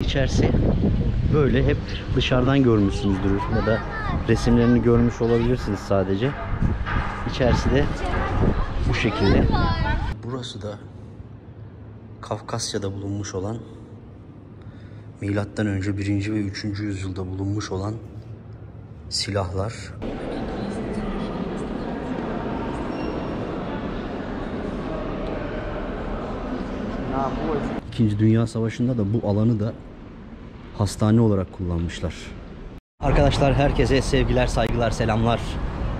İçerisi böyle, hep dışarıdan görmüşsünüzdür ya da resimlerini görmüş olabilirsiniz sadece. İçerisi de bu şekilde. Burası da Kafkasya'da bulunmuş olan, milattan önce 1. ve 3. yüzyılda bulunmuş olan silahlar. İkinci Dünya Savaşı'nda da bu alanı da hastane olarak kullanmışlar. Arkadaşlar, herkese sevgiler, saygılar, selamlar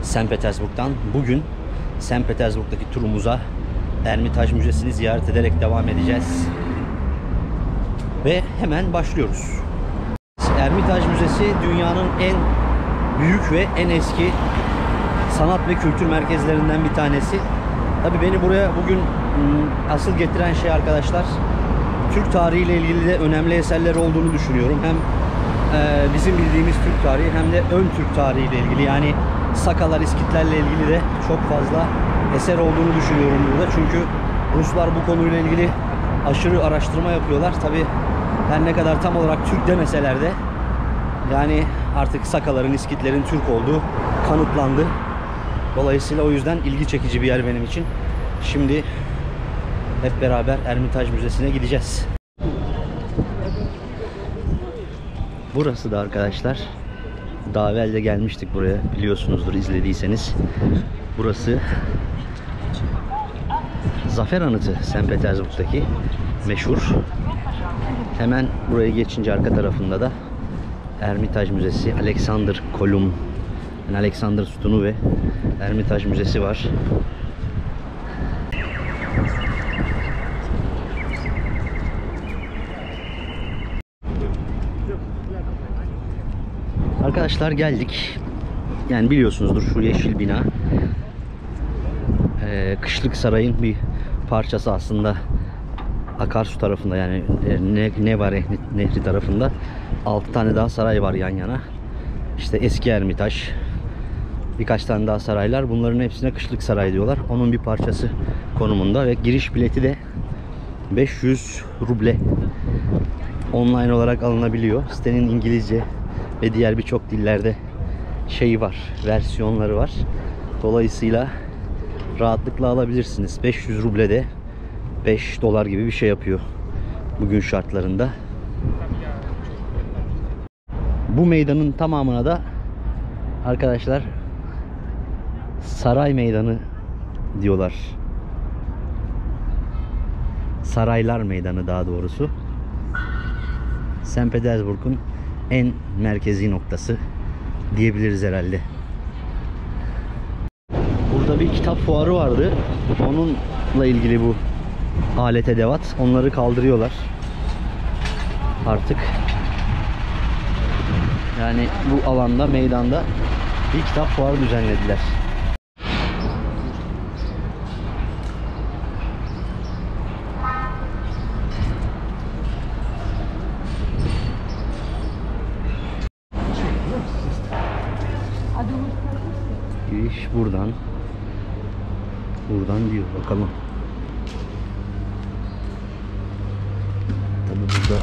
St. Petersburg'dan. Bugün St. Petersburg'daki turumuza Ermitaj Müzesi'ni ziyaret ederek devam edeceğiz. Ve hemen başlıyoruz. Ermitaj Müzesi dünyanın en büyük ve en eski sanat ve kültür merkezlerinden bir tanesi. Tabii beni buraya bugün asıl getiren şey arkadaşlar, Türk tarihiyle ilgili de önemli eserler olduğunu düşünüyorum. Hem bizim bildiğimiz Türk tarihi hem de ön Türk tarihiyle ilgili, yani Sakalar, İskitlerle ilgili de çok fazla eser olduğunu düşünüyorum burada. Çünkü Ruslar bu konuyla ilgili aşırı araştırma yapıyorlar. Tabii her ne kadar tam olarak Türk demeseler de yani artık Sakaların, İskitlerin Türk olduğu kanıtlandı. Dolayısıyla o yüzden ilgi çekici bir yer benim için. Şimdi hep beraber Ermitaj Müzesi'ne gideceğiz. Burası da arkadaşlar, daha evvel de gelmiştik buraya, biliyorsunuzdur izlediyseniz. Burası Zafer Anıtı, St. Petersburg'daki meşhur. Hemen buraya geçince arka tarafında da Ermitaj Müzesi, Alexander Kolum, yani Alexander Sütunu ve Ermitaj Müzesi var. Arkadaşlar geldik. Yani biliyorsunuzdur, şu yeşil bina Kışlık Saray'ın bir parçası aslında. Akarsu tarafında, yani Neva Nehri tarafında 6 tane daha saray var yan yana. İşte eski Ermitaj, birkaç tane daha saraylar. Bunların hepsine Kışlık Saray diyorlar. Onun bir parçası konumunda ve giriş bileti de 500 ruble online olarak alınabiliyor. Sitenin İngilizce ve diğer birçok dillerde şeyi var, versiyonları var. Dolayısıyla rahatlıkla alabilirsiniz. 500 ruble de 5 dolar gibi bir şey yapıyor bugün şartlarında. Bu meydanın tamamına da arkadaşlar Saray Meydanı diyorlar. Saraylar Meydanı daha doğrusu. St. Petersburg'un en merkezi noktası diyebiliriz herhalde. Burada bir kitap fuarı vardı. Onunla ilgili bu alet edevat. Onları kaldırıyorlar artık. Yani bu alanda, meydanda bir kitap fuarı düzenlediler. Giriş buradan. Buradan diyor. Bakalım. Tabii burada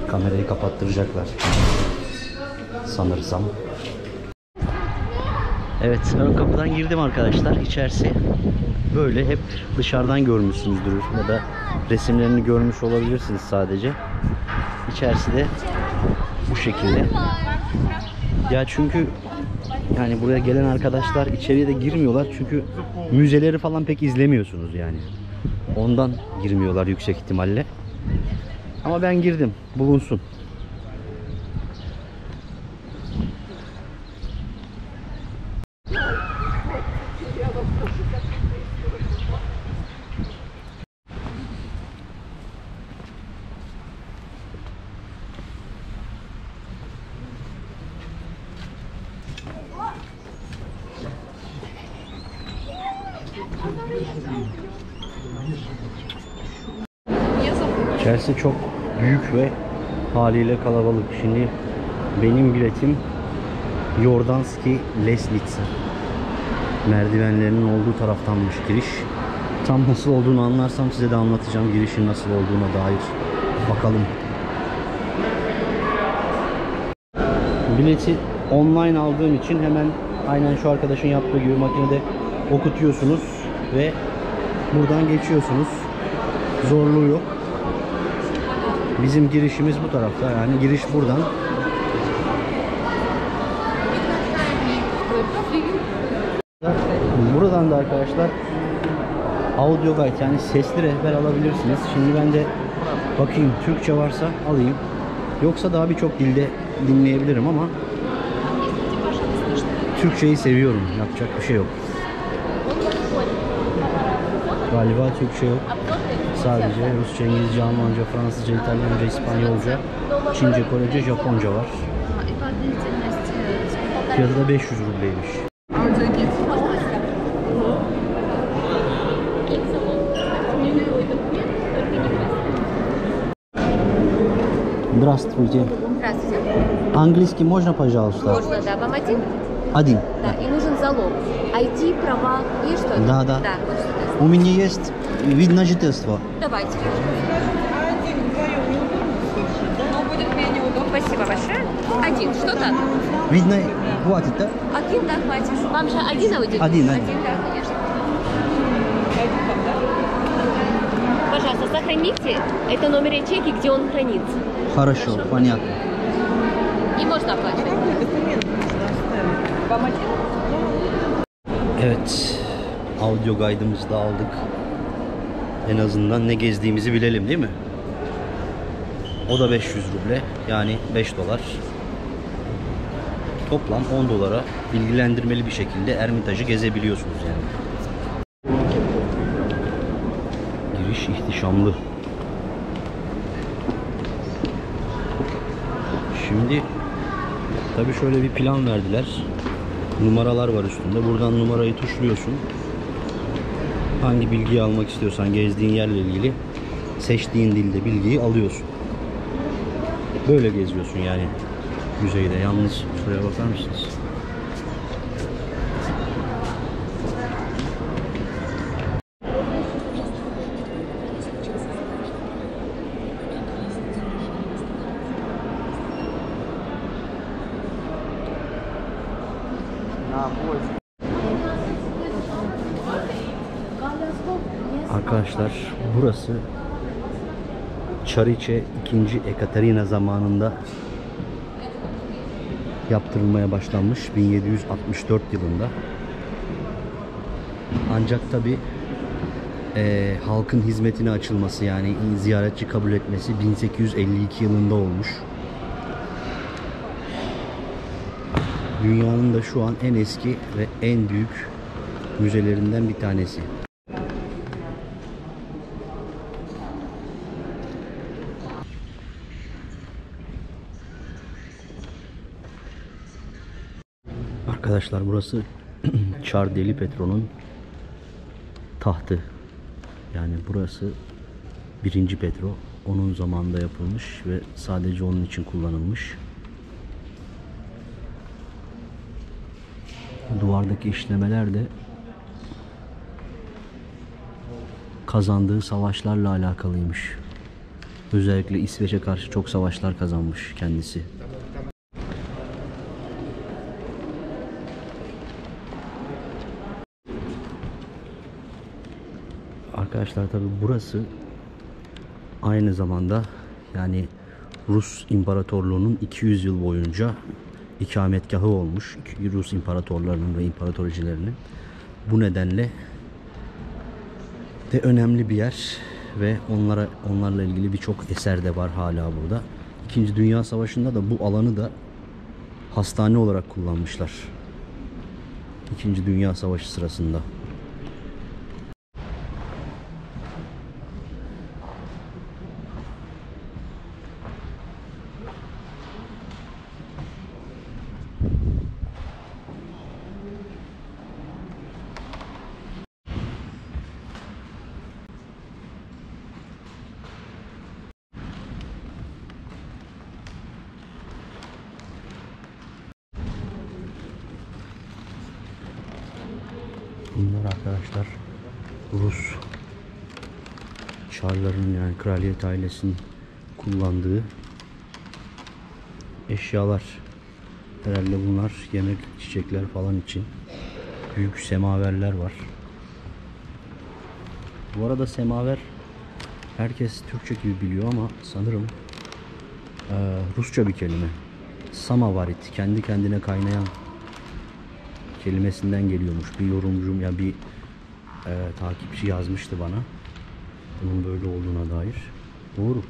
kamerayı kapattıracaklar sanırsam. Evet, ön kapıdan girdim arkadaşlar. İçerisi böyle, hep dışarıdan görmüşsünüzdür ya da resimlerini görmüş olabilirsiniz sadece. İçerisi de bu şekilde. Ya çünkü yani buraya gelen arkadaşlar içeriye de girmiyorlar çünkü müzeleri falan pek izlemiyorsunuz yani. Ondan girmiyorlar yüksek ihtimalle. Ama ben girdim, bulunsun. İçerisi çok büyük ve haliyle kalabalık. Şimdi benim biletim Yordanski Lesnitsa. Merdivenlerinin olduğu taraftanmış giriş. Tam nasıl olduğunu anlarsam size de anlatacağım. Girişin nasıl olduğuna dair. Bakalım. Bileti online aldığım için hemen aynen şu arkadaşın yaptığı gibi makinede okutuyorsunuz ve buradan geçiyorsunuz. Zorluğu yok. Bizim girişimiz bu tarafta. Yani giriş buradan. Buradan da arkadaşlar audio guide yani sesli rehber alabilirsiniz. Şimdi ben de bakayım Türkçe varsa alayım. Yoksa daha birçok dilde dinleyebilirim ama Türkçeyi seviyorum. Yapacak bir şey yok. Galiba Türkçe yok. Sadece Rusça, İngilizce, Almanca, Fransızca, İtalyanca, İspanyolca, Çince, Korece, Japonca var. Fiyatı da 500 rubleymiş. Здравствуйте. Здравствуйте. Английский можно, пожалуйста? Можно, да. Вам один? Один. Да. И нужен залог. ID, права, есть что-то? Да. Да, вот что-то. У меня есть вид на жительство. Давайте. Но будет менее удобно. Спасибо большое. Один. Что-то? Видно, хватит, да? Один, да, хватит. Вам же один аудио? Один, да. Один, да, конечно. Пожалуйста, сохраните. Это номер ячейки, где он хранится. Хорошо, понятно. И можно оплачивать. Вам один? Evet, audio guide'ımızı da aldık. En azından ne gezdiğimizi bilelim değil mi? O da 500 ruble, yani 5 dolar. Toplam 10 dolara bilgilendirmeli bir şekilde Ermitaj'ı gezebiliyorsunuz yani. Giriş ihtişamlı. Şimdi tabii şöyle bir plan verdiler. Numaralar var üstünde. Buradan numarayı tuşluyorsun. Hangi bilgiyi almak istiyorsan gezdiğin yerle ilgili seçtiğin dilde bilgiyi alıyorsun. Böyle geziyorsun yani yüzeyde. Yalnız şuraya bakar mısınız? Arkadaşlar burası Çariçe 2. Ekaterina zamanında yaptırılmaya başlanmış 1764 yılında. Ancak tabi halkın hizmetine açılması yani ziyaretçi kabul etmesi 1852 yılında olmuş. Dünyanın da şu an en eski ve en büyük müzelerinden bir tanesi. Arkadaşlar burası Çar Deli Petro'nun tahtı. Yani burası 1. Petro. Onun zamanında yapılmış ve sadece onun için kullanılmış. Duvardaki işlemeler de kazandığı savaşlarla alakalıymış. Özellikle İsveç'e karşı çok savaşlar kazanmış kendisi. Arkadaşlar tabi burası aynı zamanda yani Rus İmparatorluğu'nun 200 yıl boyunca ikametgahı olmuş. Rus imparatorlarının ve imparatoricilerinin. Bu nedenle de önemli bir yer ve onlarla ilgili birçok eser de var hala burada. İkinci Dünya Savaşı'nda da bu alanı da hastane olarak kullanmışlar. İkinci Dünya Savaşı sırasında. arkadaşlar Rus çarların yani kraliyet ailesinin kullandığı eşyalar. Herhalde bunlar yemek, çiçekler falan için. Büyük semaverler var. Bu arada semaver herkes Türkçe gibi biliyor ama sanırım Rusça bir kelime. Samavarit, kendi kendine kaynayan kelimesinden geliyormuş. Bir yorumcum ya bir takipçi yazmıştı bana. Bunun böyle olduğuna dair. Doğru.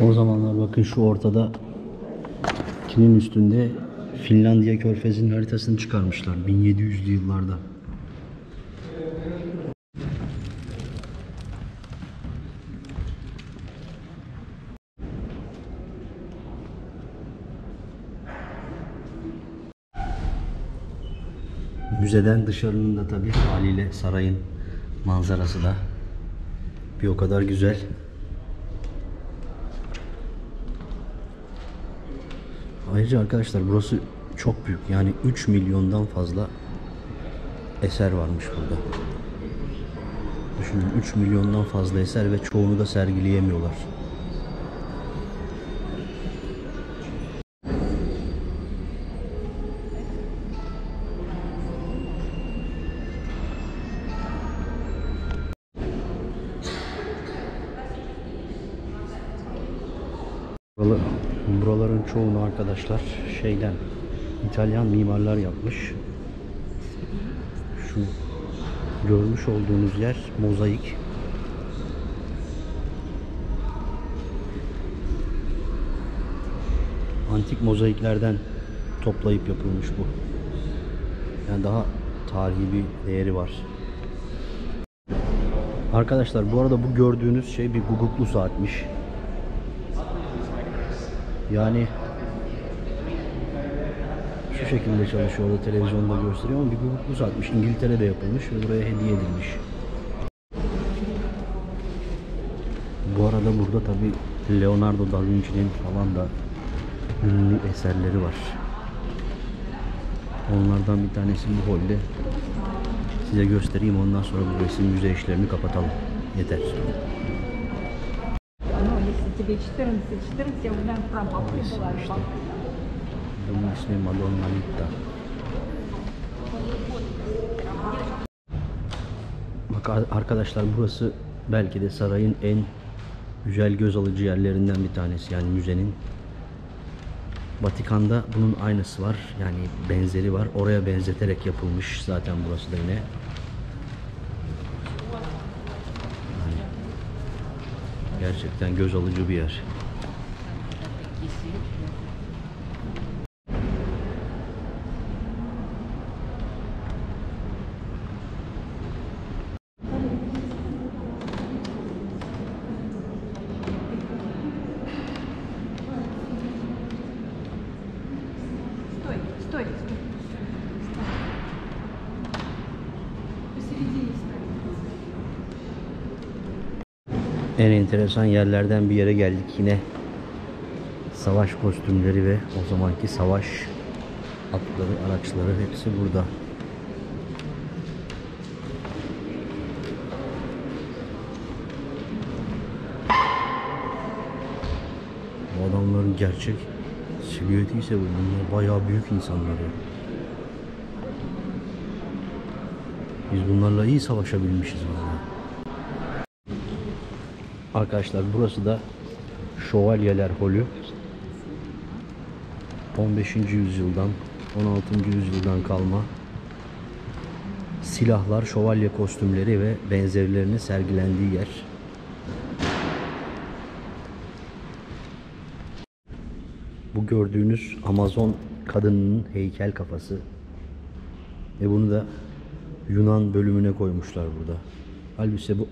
O zamanlar bakın şu ortada kinin üstünde Finlandiya Körfezi'nin haritasını çıkarmışlar 1700'lü yıllarda. Müzeden dışarının da tabii haliyle sarayın manzarası da bir o kadar güzel. Ayrıca arkadaşlar burası çok büyük. Yani 3 milyondan fazla eser varmış burada. Düşünün 3 milyondan fazla eser ve çoğunu da sergileyemiyorlar. Buraların çoğunu arkadaşlar şeyden İtalyan mimarlar yapmış. Şu görmüş olduğunuz yer mozaik. Antik mozaiklerden toplayıp yapılmış bu. Yani daha tarihi bir değeri var. Arkadaşlar bu arada bu gördüğünüz şey bir guguklu saatmiş. Yani şu şekilde çalışıyor, orada televizyonda gösteriyor ama bir guguklu saatmiş. İngiltere'de yapılmış ve buraya hediye edilmiş. Bu arada burada tabi Leonardo da Vinci'nin falan da ünlü eserleri var. Onlardan bir tanesi bu holde. Size göstereyim, ondan sonra bu resim müze işlerini kapatalım. Yeter. Тебе 14, я узнаю про папу. İşte. Bunun ismi Madonna Litta. Bak arkadaşlar burası belki de sarayın en güzel göz alıcı yerlerinden bir tanesi. Yani müzenin. Vatikan'da bunun aynısı var. Yani benzeri var. Oraya benzeterek yapılmış zaten burası da yine. Yani gerçekten göz alıcı bir yer. Стой. Посередине стой. En enteresan yerlerden bir yere geldik yine. Savaş kostümleri ve o zamanki savaş atları, araçları hepsi burada. Bu adamların gerçek silüeti ise bunlar bayağı büyük insanlar ya. Biz bunlarla iyi savaşabilmişiz vallahi. Arkadaşlar burası da Şövalyeler Holü. 15. yüzyıldan 16. yüzyıldan kalma silahlar, şövalye kostümleri ve benzerlerinin sergilendiği yer. Bu gördüğünüz Amazon kadınının heykel kafası. Ve bunu da Yunan bölümüne koymuşlar burada. Halbuki bu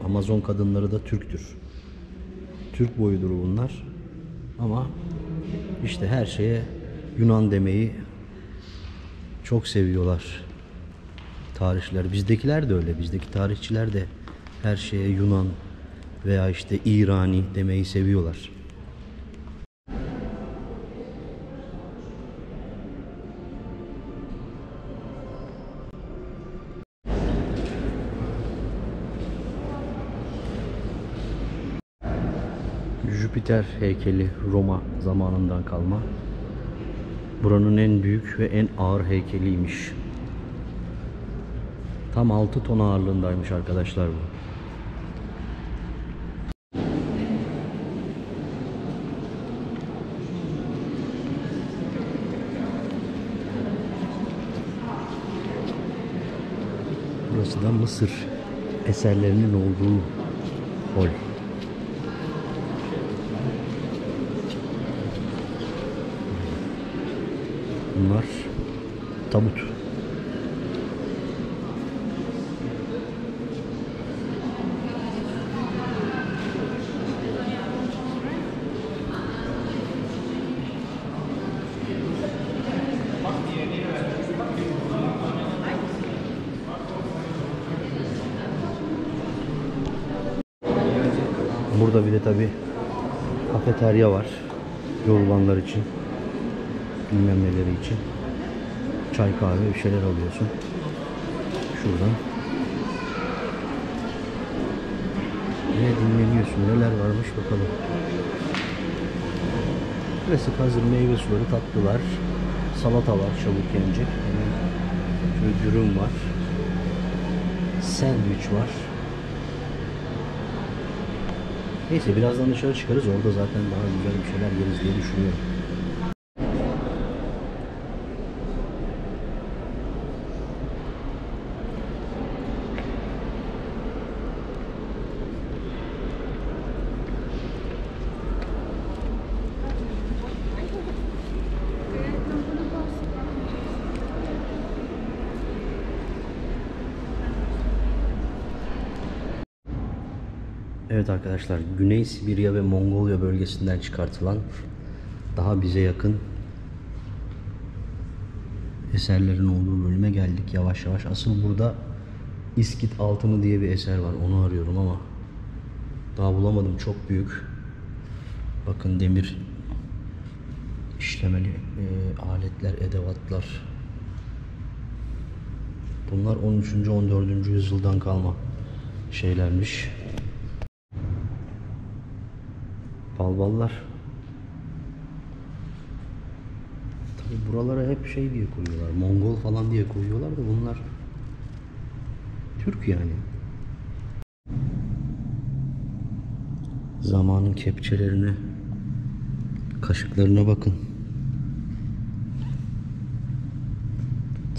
Amazon kadınları da Türktür. Türk boyudur bunlar. Ama işte her şeye Yunan demeyi çok seviyorlar tarihçiler. Bizdekiler de öyle. Bizdeki tarihçiler de her şeye Yunan veya işte İrani demeyi seviyorlar. Jüpiter heykeli Roma zamanından kalma. Buranın en büyük ve en ağır heykeliymiş. Tam 6 ton ağırlığındaymış arkadaşlar bu. Burası da Mısır eserlerinin olduğu hol. Bunlar tabut. Burada bir de tabi kafeterya var. Yorulanlar için. Bilmem neleri için. Çay kahve bir şeyler alıyorsun. Şuradan. Ne dinleniyorsun? Neler varmış bakalım. Klasik hazır meyve suları, tatlılar. Salata var çabuk yenecek. Şöyle dürüm var. Sandviç var. Neyse birazdan dışarı çıkarız. Orada zaten daha güzel bir şeyler yeriz diye düşünüyorum. Evet arkadaşlar, Güney Sibirya ve Mongolia bölgesinden çıkartılan daha bize yakın eserlerin olduğu bölüme geldik yavaş yavaş. Asıl burada İskit altını diye bir eser var. Onu arıyorum ama daha bulamadım. Çok büyük. Bakın demir işlemeli aletler, edevatlar. Bunlar 13. 14. yüzyıldan kalma şeylermiş. Balballar. Tabi buralara hep şey diye koyuyorlar. Mongol falan diye koyuyorlar da bunlar Türk yani. Zamanın kepçelerine, kaşıklarına bakın.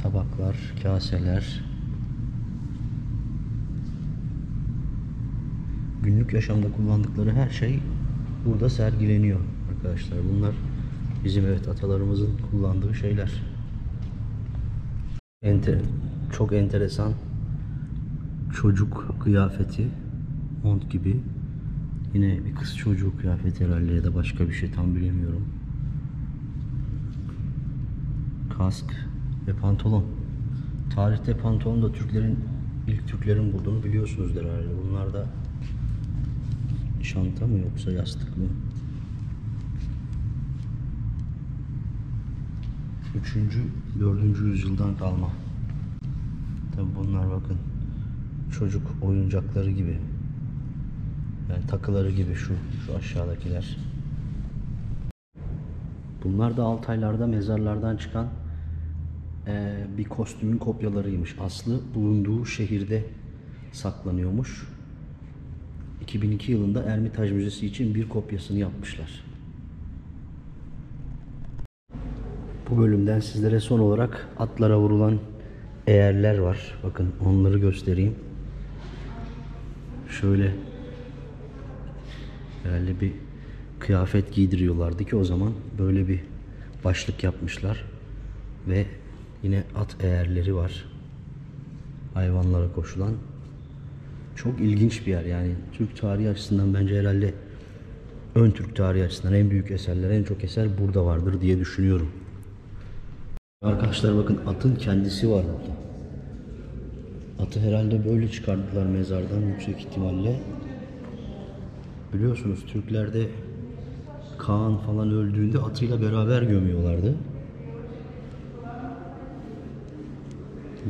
Tabaklar, kaseler. Günlük yaşamda kullandıkları her şey burada sergileniyor arkadaşlar. Bunlar bizim atalarımızın kullandığı şeyler. Çok enteresan çocuk kıyafeti, mont gibi. Yine bir kız çocuğu kıyafeti herhalde ya da başka bir şey, tam bilemiyorum. Kask ve pantolon. Tarihte pantolon da ilk Türklerin bulduğunu biliyorsunuzdur herhalde. Bunlar da çanta mı yoksa yastık mı? 3. 4. yüzyıldan kalma. Tabi bunlar bakın çocuk oyuncakları gibi. Yani takıları gibi şu aşağıdakiler. Bunlar da Altaylarda mezarlardan çıkan bir kostümün kopyalarıymış. Aslı bulunduğu şehirde saklanıyormuş. 2002 yılında Ermitaj Müzesi için bir kopyasını yapmışlar. Bu bölümden sizlere son olarak atlara vurulan eğerler var. Bakın onları göstereyim. Şöyle herhalde bir kıyafet giydiriyorlardı ki o zaman böyle bir başlık yapmışlar. Ve yine at eğerleri var. Hayvanlara koşulan. Çok ilginç bir yer yani. Türk tarihi açısından bence herhalde ön Türk tarihi açısından en büyük eserler, en çok eser burada vardır diye düşünüyorum. Arkadaşlar bakın atın kendisi var burada. Atı herhalde böyle çıkardılar mezardan yüksek ihtimalle. Biliyorsunuz Türklerde Kaan falan öldüğünde atıyla beraber gömüyorlardı.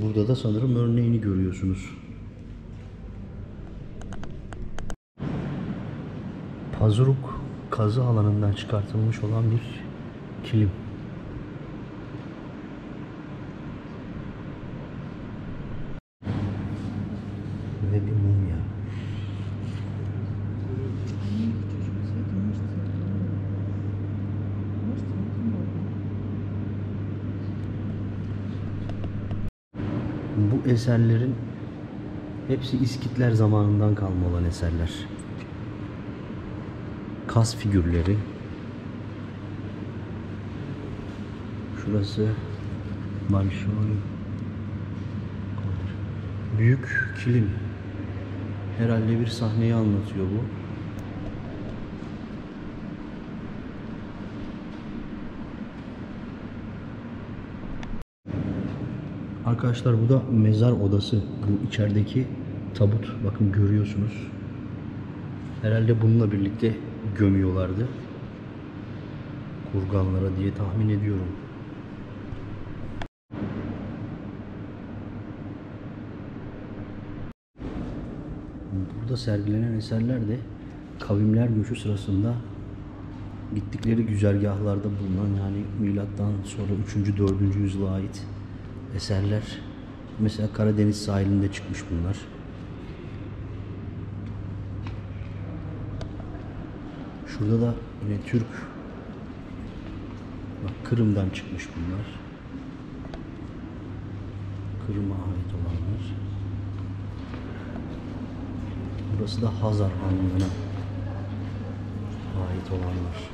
Burada da sanırım örneğini görüyorsunuz. Pazuruk kazı alanından çıkartılmış olan bir kilim. Ve bir mumya. Bu eserlerin hepsi İskitler zamanından kalma olan eserler. Kas figürleri. Şurası Bolşoi. Büyük kilim. Herhalde bir sahneyi anlatıyor bu. Arkadaşlar bu da mezar odası. Bu içerideki tabut. Bakın görüyorsunuz. Herhalde bununla birlikte gömüyorlardı. Kurganlara diye tahmin ediyorum. Burada sergilenen eserler de kavimler göçü sırasında gittikleri güzergahlarda bulunan, yani milattan sonra 3. 4. yüzyıla ait eserler. Mesela Karadeniz sahilinde çıkmış bunlar. Şurada da yine Türk, bak Kırım'dan çıkmış bunlar. Kırım'a ait olanlar. Burası da Hazar Hanlığı'na ait olanlar.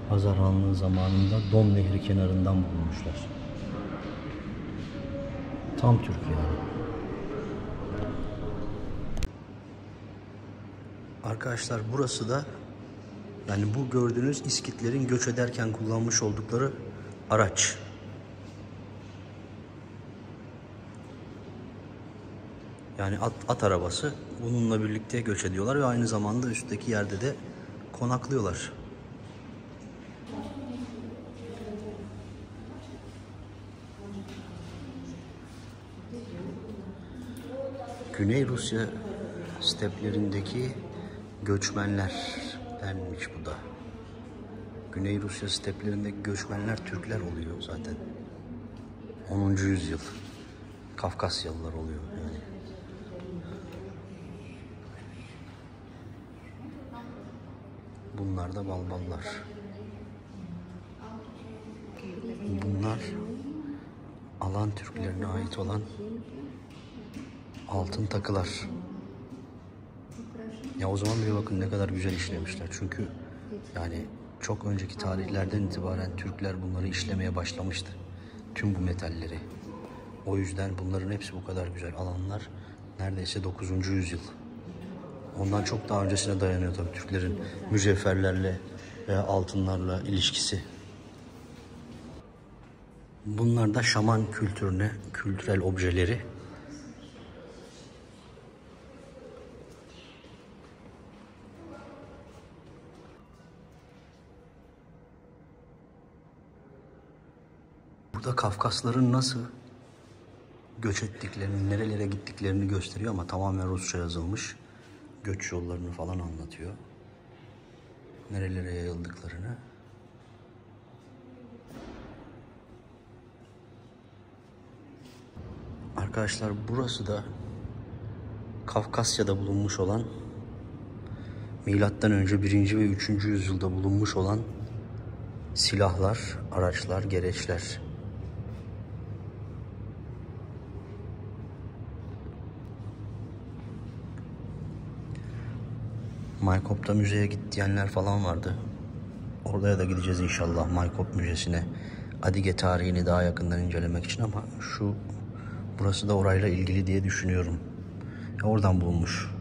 Hazar Hanlığı zamanında Don Nehri kenarından bulunmuşlar. Tam Türk yani. Arkadaşlar burası da, yani bu gördüğünüz İskitlerin göç ederken kullanmış oldukları araç. Yani at arabası. Bununla birlikte göç ediyorlar ve aynı zamanda üstteki yerde de konaklıyorlar. Güney Rusya steplerindeki göçmenler denmiş bu da. Güney Rusya steplerindeki göçmenler Türkler oluyor zaten. 10. yüzyıl. Kafkasyalılar oluyor yani. Bunlar da Balballar. Bunlar Alan Türklerine ait olan altın takılar. Ya o zaman bile bakın ne kadar güzel işlemişler. Çünkü yani çok önceki tarihlerden itibaren Türkler bunları işlemeye başlamıştı. Tüm bu metalleri. O yüzden bunların hepsi bu kadar güzel. Alanlar neredeyse 9. yüzyıl. Ondan çok daha öncesine dayanıyor tabii Türklerin mücevherlerle veya altınlarla ilişkisi. Bunlar da şaman kültürüne, kültürel objeleri. Burada Kafkasların nasıl göç ettiklerini, nerelere gittiklerini gösteriyor ama tamamen Rusça yazılmış. Göç yollarını falan anlatıyor. Nerelere yayıldıklarını. Arkadaşlar burası da Kafkasya'da bulunmuş olan, milattan önce 1. ve 3. yüzyılda bulunmuş olan silahlar, araçlar, gereçler. Maykop'ta müzeye git diyenler falan vardı. Oraya da gideceğiz inşallah, Maykop Müzesi'ne. Adige tarihini daha yakından incelemek için, ama burası da orayla ilgili diye düşünüyorum. Oradan bulunmuş.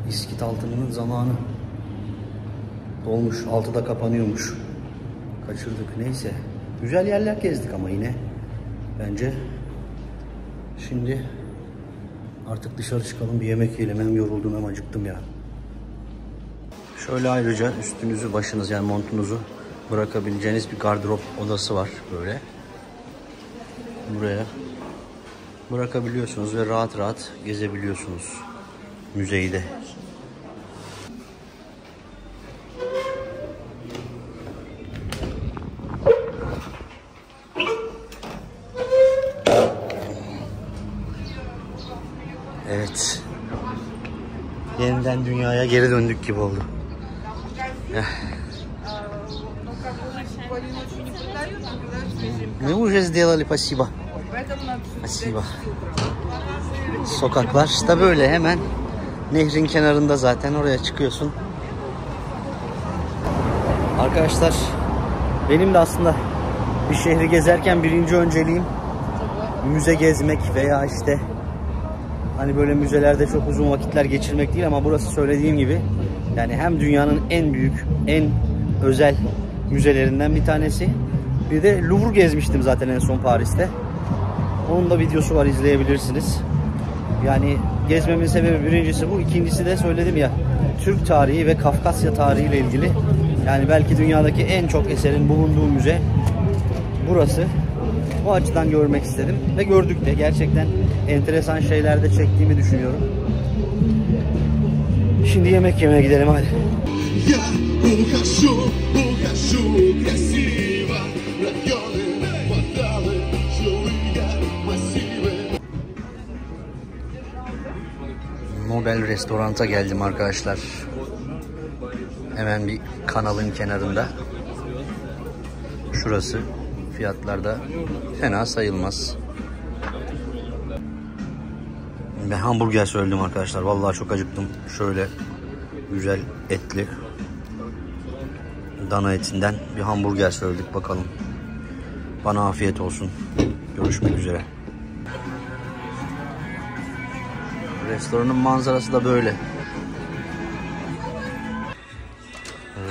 İskit altınının zamanı dolmuş. 6'da kapanıyormuş. Kaçırdık. Neyse. Güzel yerler gezdik ama yine. Bence şimdi artık dışarı çıkalım, bir yemek yiyelim. Hem yoruldum hem acıktım ya. Şöyle ayrıca üstünüzü, başınız yani montunuzu bırakabileceğiniz bir gardırop odası var böyle. Buraya bırakabiliyorsunuz ve rahat rahat gezebiliyorsunuz müzeyi de. Evet. Yeniden dünyaya geri döndük gibi oldu. Мы уже сделали, спасибо. Спасибо. Sokaklar da böyle hemen nehrin kenarında, zaten oraya çıkıyorsun. Arkadaşlar, benim de aslında bir şehri gezerken birinci önceliğim müze gezmek veya işte hani böyle müzelerde çok uzun vakitler geçirmek değil, ama burası söylediğim gibi yani hem dünyanın en büyük, en özel müzelerinden bir tanesi. Bir de Louvre gezmiştim zaten en son Paris'te. Onun da videosu var, izleyebilirsiniz. Yani gezmemin sebebi birincisi bu. İkincisi de söyledim ya, Türk tarihi ve Kafkasya tarihi ile ilgili. Yani belki dünyadaki en çok eserin bulunduğu müze burası. O açıdan görmek istedim ve gördük de gerçekten enteresan şeyler de çektiğimi düşünüyorum. Şimdi yemek yemeye gidelim hadi. Nobel restoranta geldim arkadaşlar. Hemen bir kanalın kenarında. Şurası. Fiyatlar da fena sayılmaz. Ben hamburger söyledim arkadaşlar. Vallahi çok acıktım. Şöyle güzel etli dana etinden bir hamburger söyledik, bakalım. Bana afiyet olsun. Görüşmek üzere. Restoranın manzarası da böyle.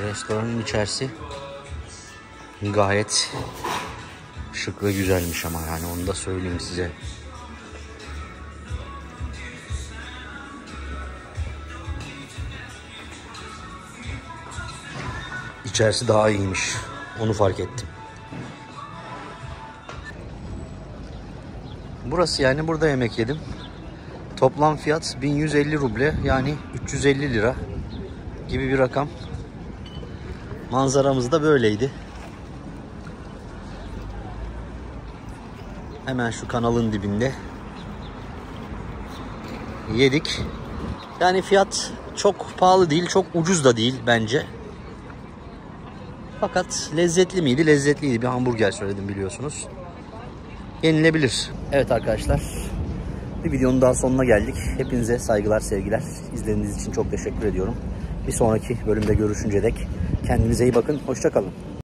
Restoranın içerisi gayet şık ve güzelmiş ama yani onu da söyleyeyim size. İçerisi daha iyiymiş. Onu fark ettim. Burası, yani burada yemek yedim. Toplam fiyat 1150 ruble, yani 350 lira gibi bir rakam. Manzaramız da böyleydi. Hemen şu kanalın dibinde yedik. Yani fiyat çok pahalı değil, çok ucuz da değil bence. Fakat lezzetli miydi? Lezzetliydi. Bir hamburger söyledim biliyorsunuz. Yenilebilir. Evet arkadaşlar, bir videonun daha sonuna geldik. Hepinize saygılar, sevgiler. İzlediğiniz için çok teşekkür ediyorum. Bir sonraki bölümde görüşünce dek kendinize iyi bakın. Hoşça kalın.